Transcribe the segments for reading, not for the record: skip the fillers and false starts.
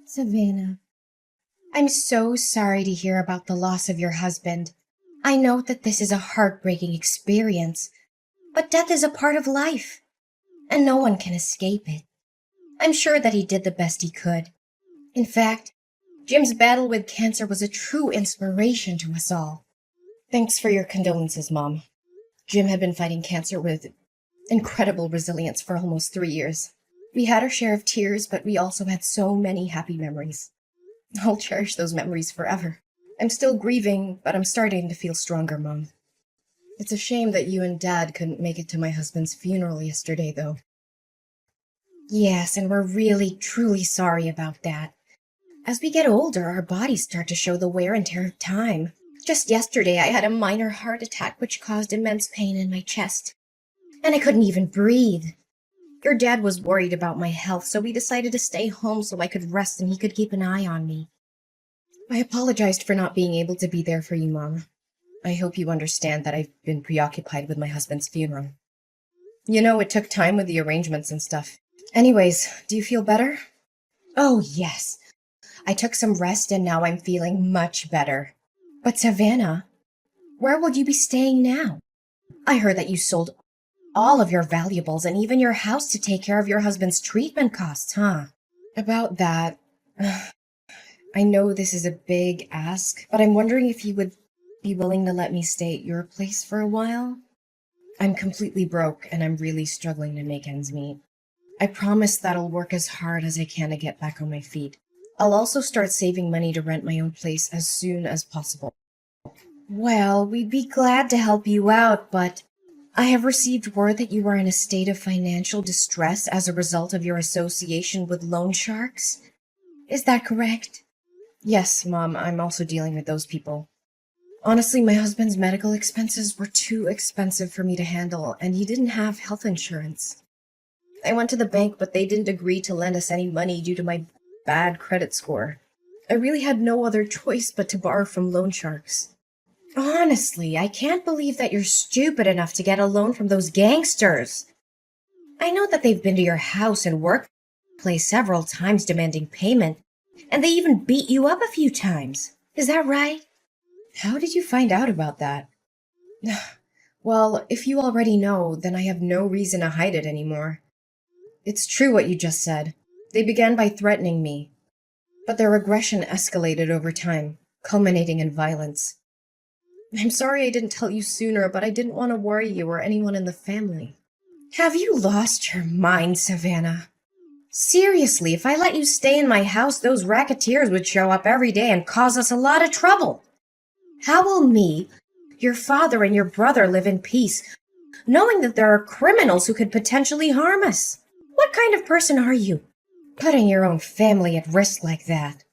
Savannah, I'm so sorry to hear about the loss of your husband. I know that this is a heartbreaking experience, but death is a part of life, and no one can escape it. I'm sure that he did the best he could. In fact, Jim's battle with cancer was a true inspiration to us all. Thanks for your condolences, Mom. Jim had been fighting cancer with incredible resilience for almost 3 years. We had our share of tears, but we also had so many happy memories. I'll cherish those memories forever. I'm still grieving, but I'm starting to feel stronger, Mom. It's a shame that you and Dad couldn't make it to my husband's funeral yesterday, though. Yes, and we're really, truly sorry about that. As we get older, our bodies start to show the wear and tear of time. Just yesterday, I had a minor heart attack which caused immense pain in my chest. And I couldn't even breathe. Your dad was worried about my health, so we decided to stay home so I could rest and he could keep an eye on me. I apologized for not being able to be there for you, Mom. I hope you understand that I've been preoccupied with my husband's funeral. You know, it took time with the arrangements and stuff. Anyways, do you feel better? Oh, yes. I took some rest and now I'm feeling much better. But Savannah, where will you be staying now? I heard that you sold all of your valuables and even your house to take care of your husband's treatment costs, huh? About that, I know this is a big ask, but I'm wondering if you would be willing to let me stay at your place for a while? I'm completely broke and I'm really struggling to make ends meet. I promise that I'll work as hard as I can to get back on my feet. I'll also start saving money to rent my own place as soon as possible. Well, we'd be glad to help you out, but I have received word that you are in a state of financial distress as a result of your association with loan sharks. Is that correct? Yes, Mom, I'm also dealing with those people. Honestly, my husband's medical expenses were too expensive for me to handle, and he didn't have health insurance. I went to the bank, but they didn't agree to lend us any money due to my bad credit score. I really had no other choice but to borrow from loan sharks. Honestly, I can't believe that you're stupid enough to get a loan from those gangsters. I know that they've been to your house and workplace several times demanding payment, and they even beat you up a few times. Is that right? How did you find out about that? Well, if you already know, then I have no reason to hide it anymore. It's true what you just said. They began by threatening me, but their aggression escalated over time, culminating in violence. I'm sorry I didn't tell you sooner, but I didn't want to worry you or anyone in the family. Have you lost your mind, Savannah? Seriously, if I let you stay in my house, those racketeers would show up every day and cause us a lot of trouble. How will me, your father, and your brother live in peace, knowing that there are criminals who could potentially harm us? What kind of person are you, putting your own family at risk like that?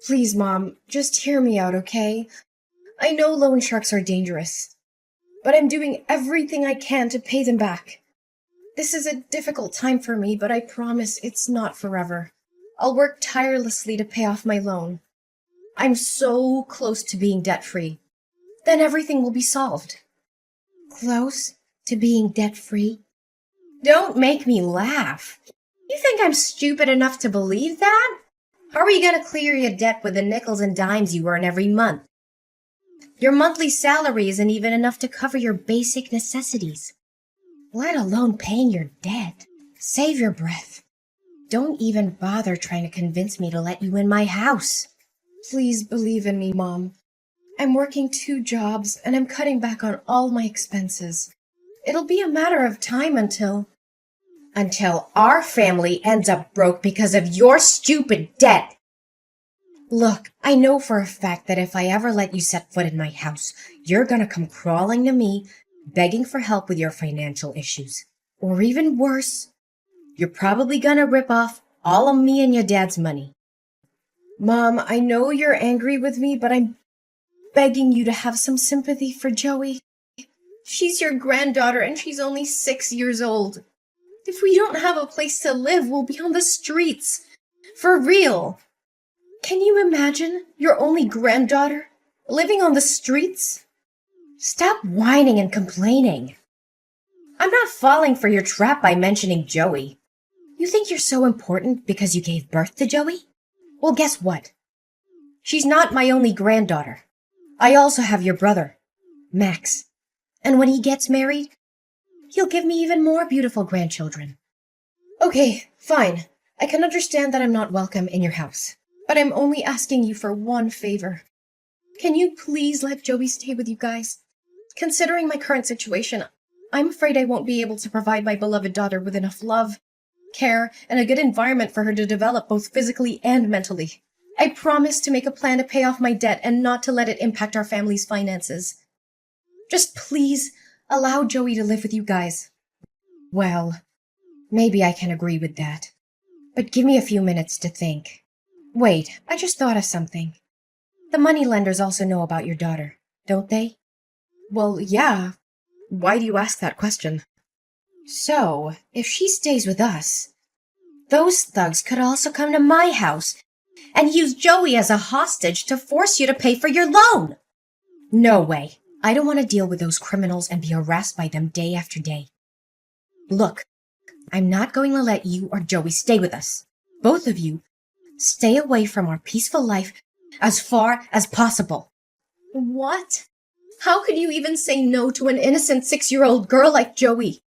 Please, Mom, just hear me out, okay? I know loan sharks are dangerous, but I'm doing everything I can to pay them back. This is a difficult time for me, but I promise it's not forever. I'll work tirelessly to pay off my loan. I'm so close to being debt-free. Then everything will be solved. Close to being debt-free? Don't make me laugh. You think I'm stupid enough to believe that? How are you going to clear your debt with the nickels and dimes you earn every month? Your monthly salary isn't even enough to cover your basic necessities, let alone paying your debt. Save your breath. Don't even bother trying to convince me to let you in my house. Please believe in me, Mom. I'm working 2 jobs and I'm cutting back on all my expenses. It'll be a matter of time until our family ends up broke because of your stupid debt. Look, I know for a fact that if I ever let you set foot in my house, you're gonna come crawling to me, begging for help with your financial issues. Or even worse, you're probably gonna rip off all of me and your dad's money. Mom, I know you're angry with me, but I'm begging you to have some sympathy for Joey. She's your granddaughter and she's only 6 years old. If we don't have a place to live, we'll be on the streets. For real. Can you imagine your only granddaughter living on the streets? Stop whining and complaining. I'm not falling for your trap by mentioning Joey. You think you're so important because you gave birth to Joey? Well, guess what? She's not my only granddaughter. I also have your brother, Max. And when he gets married, he'll give me even more beautiful grandchildren. Okay, fine. I can understand that I'm not welcome in your house. But I'm only asking you for one favor. Can you please let Joey stay with you guys? Considering my current situation, I'm afraid I won't be able to provide my beloved daughter with enough love, care, and a good environment for her to develop both physically and mentally. I promise to make a plan to pay off my debt and not to let it impact our family's finances. Just please allow Joey to live with you guys. Well, maybe I can agree with that. But give me a few minutes to think. Wait, I just thought of something. The moneylenders also know about your daughter, don't they? Well, yeah. Why do you ask that question? So, if she stays with us, those thugs could also come to my house and use Joey as a hostage to force you to pay for your loan. No way. I don't want to deal with those criminals and be harassed by them day after day. Look, I'm not going to let you or Joey stay with us. Both of you, stay away from our peaceful life as far as possible. What? How could you even say no to an innocent 6-year-old girl like Joey?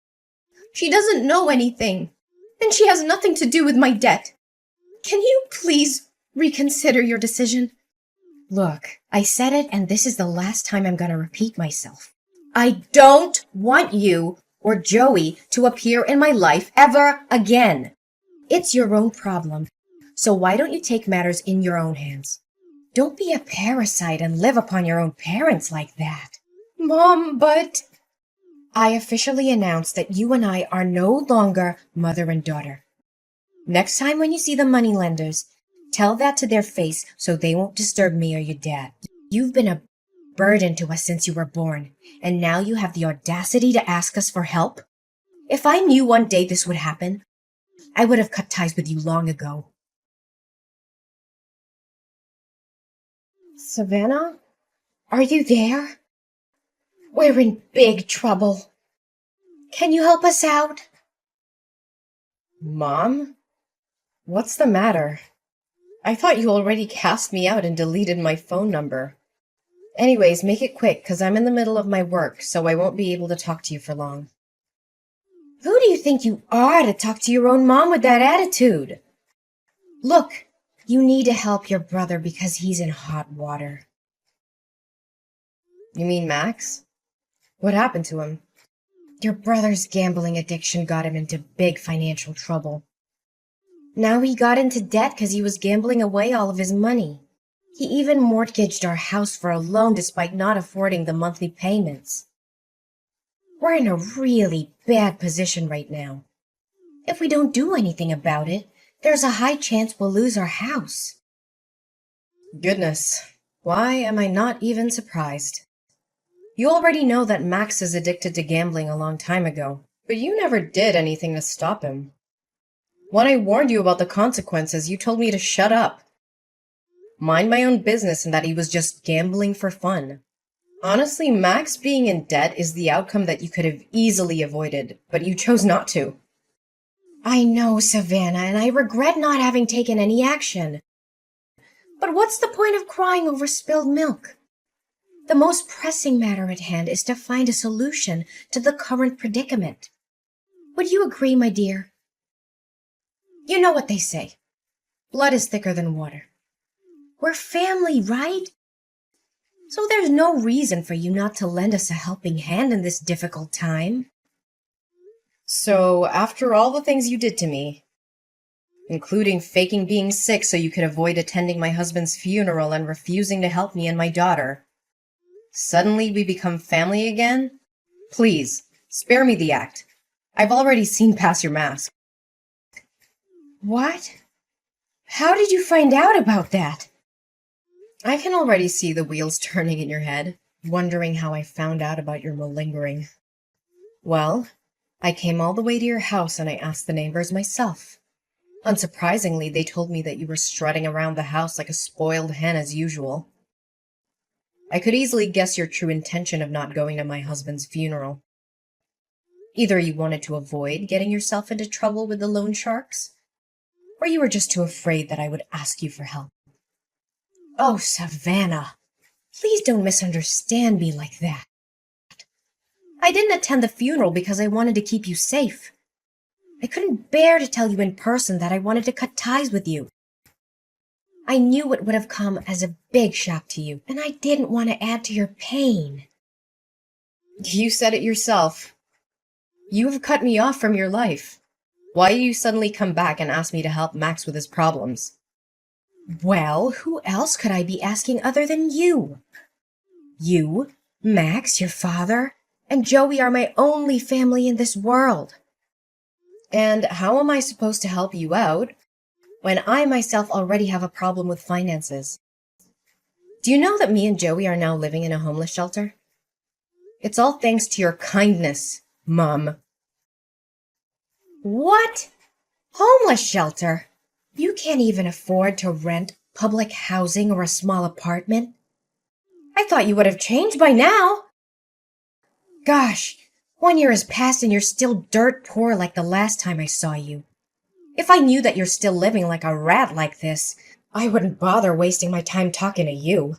She doesn't know anything, and she has nothing to do with my debt. Can you please reconsider your decision? Look, I said it, and this is the last time I'm going to repeat myself. I don't want you or Joey to appear in my life ever again. It's your own problem, so why don't you take matters in your own hands? Don't be a parasite and live upon your own parents like that. Mom, but... I officially announce that you and I are no longer mother and daughter. Next time when you see the moneylenders, tell that to their face so they won't disturb me or your dad. You've been a burden to us since you were born, and now you have the audacity to ask us for help? If I knew one day this would happen, I would have cut ties with you long ago. Savannah? Are you there? We're in big trouble. Can you help us out? Mom? What's the matter? I thought you already cast me out and deleted my phone number. Anyways, make it quick, 'cause I'm in the middle of my work, so I won't be able to talk to you for long. Who do you think you are to talk to your own mom with that attitude? Look, you need to help your brother because he's in hot water. You mean Max? What happened to him? Your brother's gambling addiction got him into big financial trouble. Now he got into debt because he was gambling away all of his money. He even mortgaged our house for a loan despite not affording the monthly payments. We're in a really bad position right now. If we don't do anything about it, there's a high chance we'll lose our house. Goodness, why am I not even surprised? You already know that Max is addicted to gambling a long time ago, but you never did anything to stop him. When I warned you about the consequences, you told me to shut up. Mind my own business and that he was just gambling for fun. Honestly, Max being in debt is the outcome that you could have easily avoided, but you chose not to. I know, Savannah, and I regret not having taken any action. But what's the point of crying over spilled milk? The most pressing matter at hand is to find a solution to the current predicament. Would you agree, my dear? You know what they say. Blood is thicker than water. We're family, right? So there's no reason for you not to lend us a helping hand in this difficult time. So, after all the things you did to me, including faking being sick so you could avoid attending my husband's funeral and refusing to help me and my daughter, suddenly we become family again? Please, spare me the act. I've already seen past your mask. What? How did you find out about that? I can already see the wheels turning in your head, wondering how I found out about your malingering. Well, I came all the way to your house and I asked the neighbors myself. Unsurprisingly, they told me that you were strutting around the house like a spoiled hen as usual. I could easily guess your true intention of not going to my husband's funeral. Either you wanted to avoid getting yourself into trouble with the loan sharks, Or you were just too afraid that I would ask you for help? Oh, Savannah, please don't misunderstand me like that. I didn't attend the funeral because I wanted to keep you safe. I couldn't bear to tell you in person that I wanted to cut ties with you. I knew it would have come as a big shock to you, and I didn't want to add to your pain. You said it yourself. You have cut me off from your life. Why do you suddenly come back and ask me to help Max with his problems? Well, who else could I be asking other than you? You, Max, your father, and Joey are my only family in this world. And how am I supposed to help you out when I myself already have a problem with finances? Do you know that me and Joey are now living in a homeless shelter? It's all thanks to your kindness, Mom. What? Homeless shelter? You can't even afford to rent public housing or a small apartment? I thought you would have changed by now. Gosh, 1 year has passed and you're still dirt poor like the last time I saw you. If I knew that you're still living like a rat like this, I wouldn't bother wasting my time talking to you.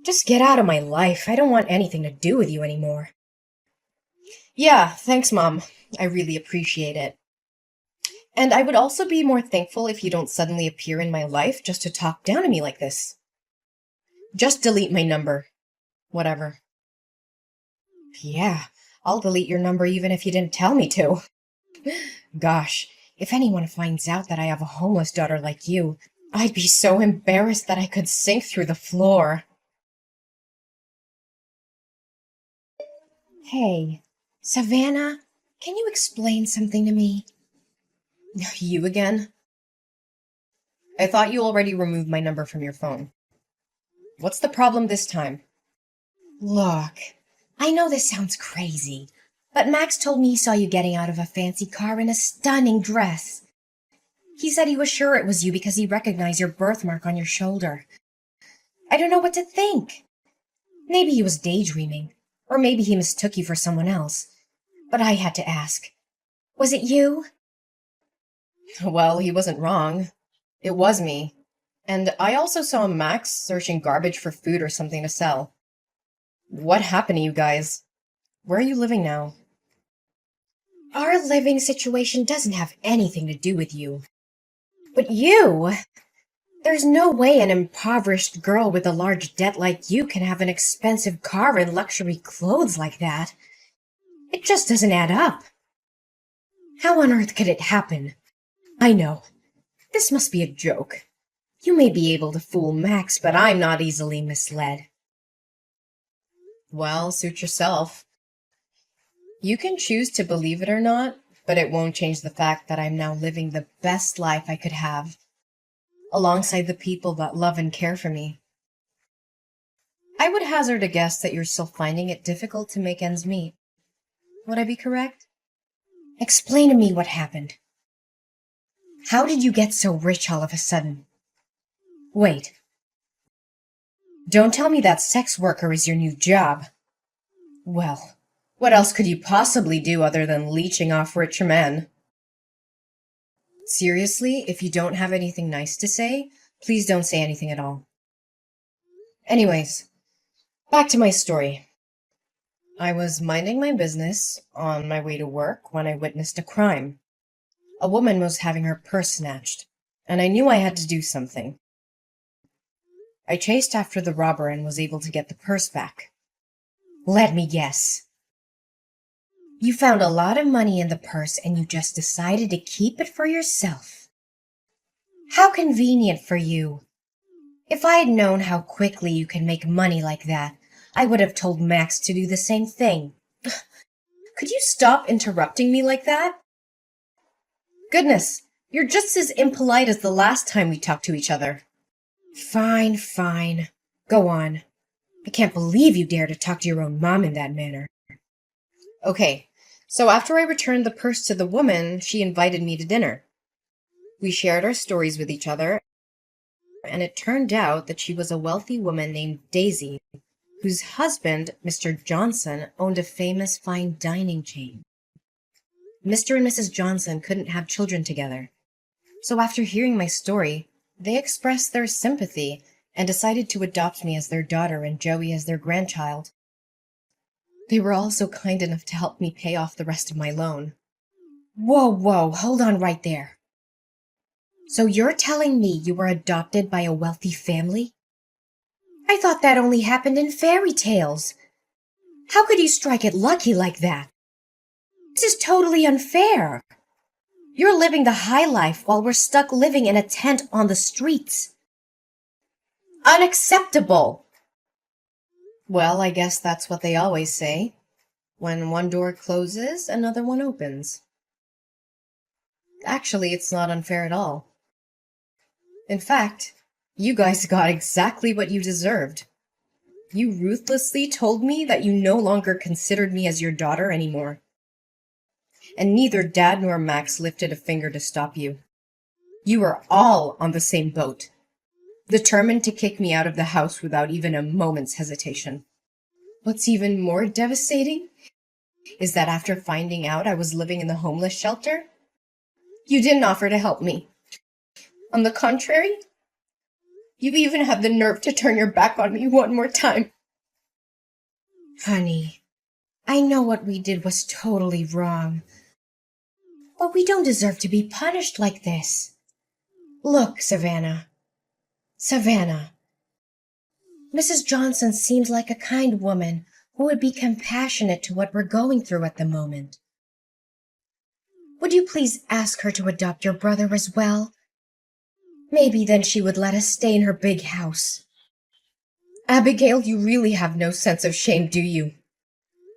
Just get out of my life. I don't want anything to do with you anymore. Yeah, thanks, Mom. I really appreciate it. And I would also be more thankful if you don't suddenly appear in my life just to talk down to me like this. Just delete my number. Whatever. Yeah, I'll delete your number even if you didn't tell me to. Gosh, if anyone finds out that I have a homeless daughter like you, I'd be so embarrassed that I could sink through the floor. Hey, Savannah, can you explain something to me? You again? I thought you already removed my number from your phone. What's the problem this time? Look, I know this sounds crazy, but Max told me he saw you getting out of a fancy car in a stunning dress. He said he was sure it was you because he recognized your birthmark on your shoulder. I don't know what to think. Maybe he was daydreaming, or maybe he mistook you for someone else. But I had to ask. Was it you? Well, he wasn't wrong. It was me. And I also saw Max searching garbage for food or something to sell. What happened to you guys? Where are you living now? Our living situation doesn't have anything to do with you. But you? There's no way an impoverished girl with a large debt like you can have an expensive car and luxury clothes like that. It just doesn't add up. How on earth could it happen? I know. This must be a joke. You may be able to fool Max, but I'm not easily misled. Well, suit yourself. You can choose to believe it or not, but it won't change the fact that I'm now living the best life I could have, alongside the people that love and care for me. I would hazard a guess that you're still finding it difficult to make ends meet. Would I be correct? Explain to me what happened. How did you get so rich all of a sudden? Wait. Don't tell me that sex worker is your new job. Well, what else could you possibly do other than leeching off rich men? Seriously, if you don't have anything nice to say, please don't say anything at all. Anyways, back to my story. I was minding my business on my way to work when I witnessed a crime. A woman was having her purse snatched, and I knew I had to do something. I chased after the robber and was able to get the purse back. Let me guess. You found a lot of money in the purse and you just decided to keep it for yourself. How convenient for you. If I had known how quickly you can make money like that, I would have told Max to do the same thing. Could you stop interrupting me like that? Goodness, you're just as impolite as the last time we talked to each other. Fine, fine. Go on. I can't believe you dare to talk to your own mom in that manner. Okay, so after I returned the purse to the woman, she invited me to dinner. We shared our stories with each other, and it turned out that she was a wealthy woman named Daisy, whose husband, Mr. Johnson, owned a famous fine dining chain. Mr. and Mrs. Johnson couldn't have children together, So after hearing my story, they expressed their sympathy and decided to adopt me as their daughter and Joey as their grandchild. They were also kind enough to help me pay off the rest of my loan. Whoa, hold on right there. So you're telling me you were adopted by a wealthy family? I thought that only happened in fairy tales. How could you strike it lucky like that? This is totally unfair. You're living the high life while we're stuck living in a tent on the streets. Unacceptable! Well, I guess that's what they always say. When one door closes, another one opens. Actually, it's not unfair at all. In fact, you guys got exactly what you deserved. You ruthlessly told me that you no longer considered me as your daughter anymore. And neither Dad nor Max lifted a finger to stop you. You were all on the same boat, determined to kick me out of the house without even a moment's hesitation. What's even more devastating is that after finding out I was living in the homeless shelter, you didn't offer to help me. On the contrary, you even had the nerve to turn your back on me one more time. Honey, I know what we did was totally wrong. But we don't deserve to be punished like this. Look, Savannah. Mrs. Johnson seems like a kind woman who would be compassionate to what we're going through at the moment. Would you please ask her to adopt your brother as well? Maybe then she would let us stay in her big house. Abigail, you really have no sense of shame, do you?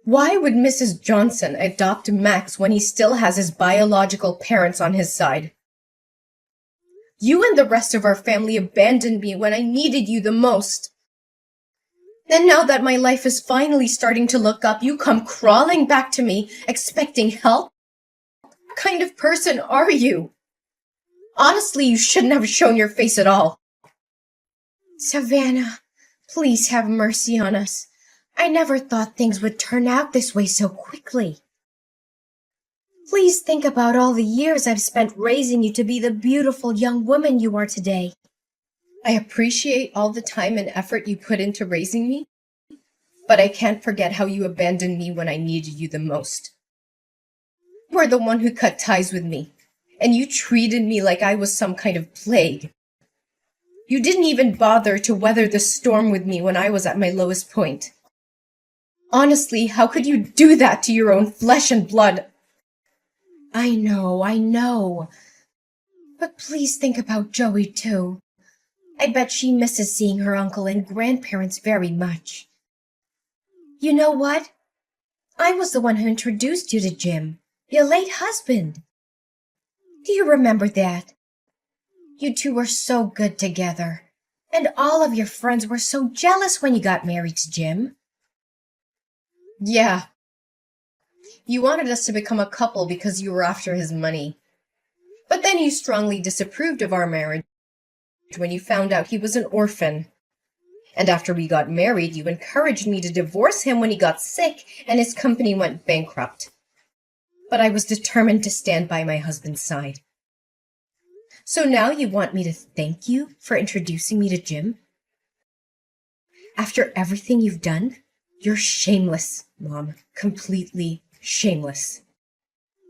Why would Mrs. Johnson adopt Max when he still has his biological parents on his side? You and the rest of our family abandoned me when I needed you the most. And now that my life is finally starting to look up, you come crawling back to me, expecting help? What kind of person are you? Honestly, you shouldn't have shown your face at all. Savannah, please have mercy on us. I never thought things would turn out this way so quickly. Please think about all the years I've spent raising you to be the beautiful young woman you are today. I appreciate all the time and effort you put into raising me, but I can't forget how you abandoned me when I needed you the most. You were the one who cut ties with me, and you treated me like I was some kind of plague. You didn't even bother to weather the storm with me when I was at my lowest point. Honestly, how could you do that to your own flesh and blood? I know. But please think about Joey, too. I bet she misses seeing her uncle and grandparents very much. You know what? I was the one who introduced you to Jim, your late husband. Do you remember that? You two were so good together, and all of your friends were so jealous when you got married to Jim. Yeah. You wanted us to become a couple because you were after his money. But then you strongly disapproved of our marriage when you found out he was an orphan. And after we got married, you encouraged me to divorce him when he got sick and his company went bankrupt. But I was determined to stand by my husband's side. So now you want me to thank you for introducing me to Jim? After everything you've done? You're shameless, Mom. Completely shameless.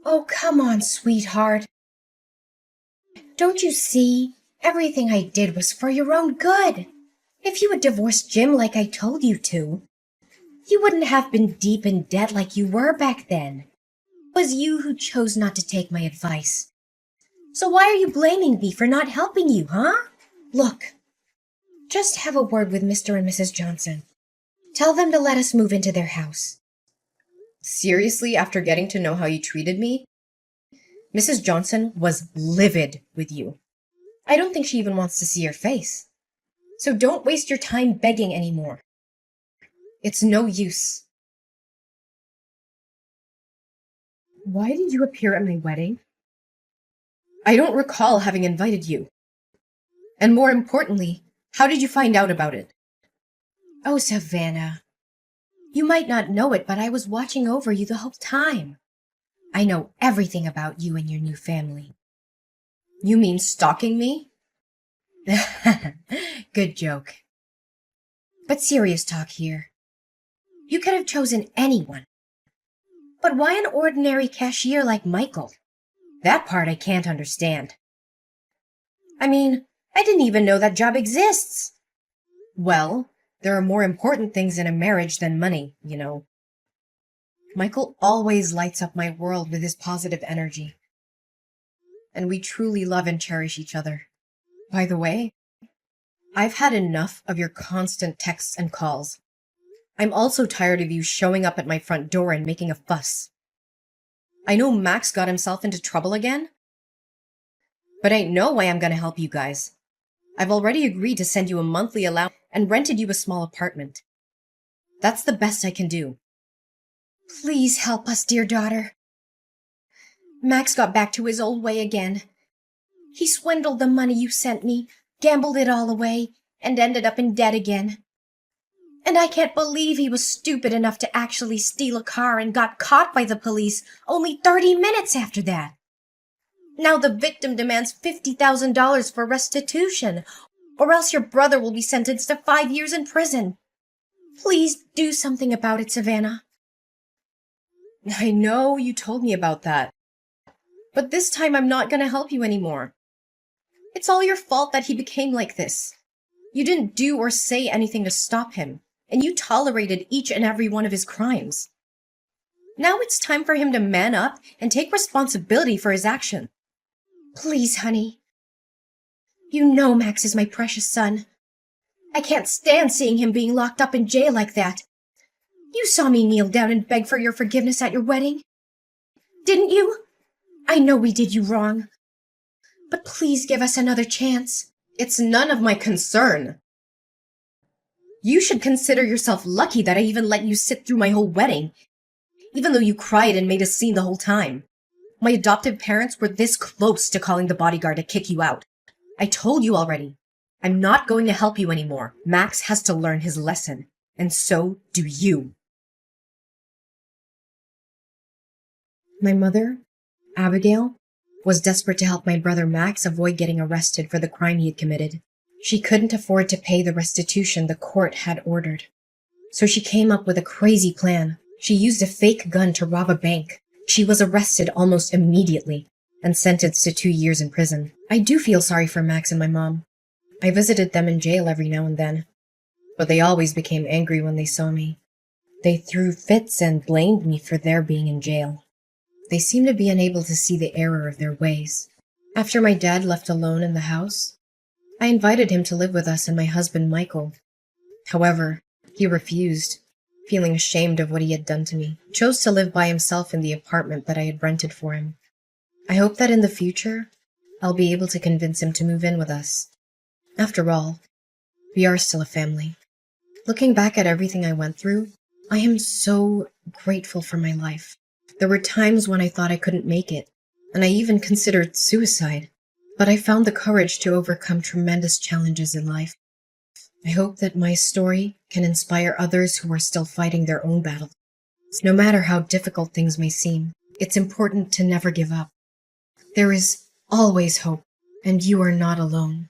Oh, come on, sweetheart. Don't you see? Everything I did was for your own good. If you had divorced Jim like I told you to, you wouldn't have been deep in debt like you were back then. It was you who chose not to take my advice. So why are you blaming me for not helping you, huh? Look, just have a word with Mr. and Mrs. Johnson. Tell them to let us move into their house. Seriously, after getting to know how you treated me? Mrs. Johnson was livid with you. I don't think she even wants to see your face. So don't waste your time begging anymore. It's no use. Why did you appear at my wedding? I don't recall having invited you. And more importantly, how did you find out about it? Oh, Savannah. You might not know it, but I was watching over you the whole time. I know everything about you and your new family. You mean stalking me? Good joke. But serious talk here. You could have chosen anyone. But why an ordinary cashier like Michael? That part I can't understand. I mean, I didn't even know that job exists. Well, there are more important things in a marriage than money, you know. Michael always lights up my world with his positive energy. And we truly love and cherish each other. By the way, I've had enough of your constant texts and calls. I'm also tired of you showing up at my front door and making a fuss. I know Max got himself into trouble again, but ain't no way I'm gonna help you guys. I've already agreed to send you a monthly allowance and rented you a small apartment. That's the best I can do. Please help us, dear daughter. Max got back to his old way again. He swindled the money you sent me, gambled it all away, and ended up in debt again. And I can't believe he was stupid enough to actually steal a car and got caught by the police only 30 minutes after that. Now the victim demands $50,000 for restitution, or else your brother will be sentenced to 5 years in prison. Please do something about it, Savannah. I know you told me about that, but this time I'm not going to help you anymore. It's all your fault that he became like this. You didn't do or say anything to stop him, and you tolerated each and every one of his crimes. Now it's time for him to man up and take responsibility for his actions. Please, honey. You know Max is my precious son. I can't stand seeing him being locked up in jail like that. You saw me kneel down and beg for your forgiveness at your wedding. Didn't you? I know we did you wrong. But please give us another chance. It's none of my concern. You should consider yourself lucky that I even let you sit through my whole wedding, even though you cried and made a scene the whole time. My adoptive parents were this close to calling the bodyguard to kick you out. I told you already. I'm not going to help you anymore. Max has to learn his lesson, and so do you. My mother, Abigail, was desperate to help my brother Max avoid getting arrested for the crime he had committed. She couldn't afford to pay the restitution the court had ordered. So she came up with a crazy plan. She used a fake gun to rob a bank. She was arrested almost immediately and sentenced to 2 years in prison. I do feel sorry for Max and my mom. I visited them in jail every now and then, but they always became angry when they saw me. They threw fits and blamed me for their being in jail. They seemed to be unable to see the error of their ways. After my dad left alone in the house, I invited him to live with us and my husband Michael. However, he refused, feeling ashamed of what he had done to me. He chose to live by himself in the apartment that I had rented for him. I hope that in the future, I'll be able to convince him to move in with us. After all, we are still a family. Looking back at everything I went through, I am so grateful for my life. There were times when I thought I couldn't make it, and I even considered suicide. But I found the courage to overcome tremendous challenges in life. I hope that my story can inspire others who are still fighting their own battles. No matter how difficult things may seem, it's important to never give up. There is always hope, and you are not alone.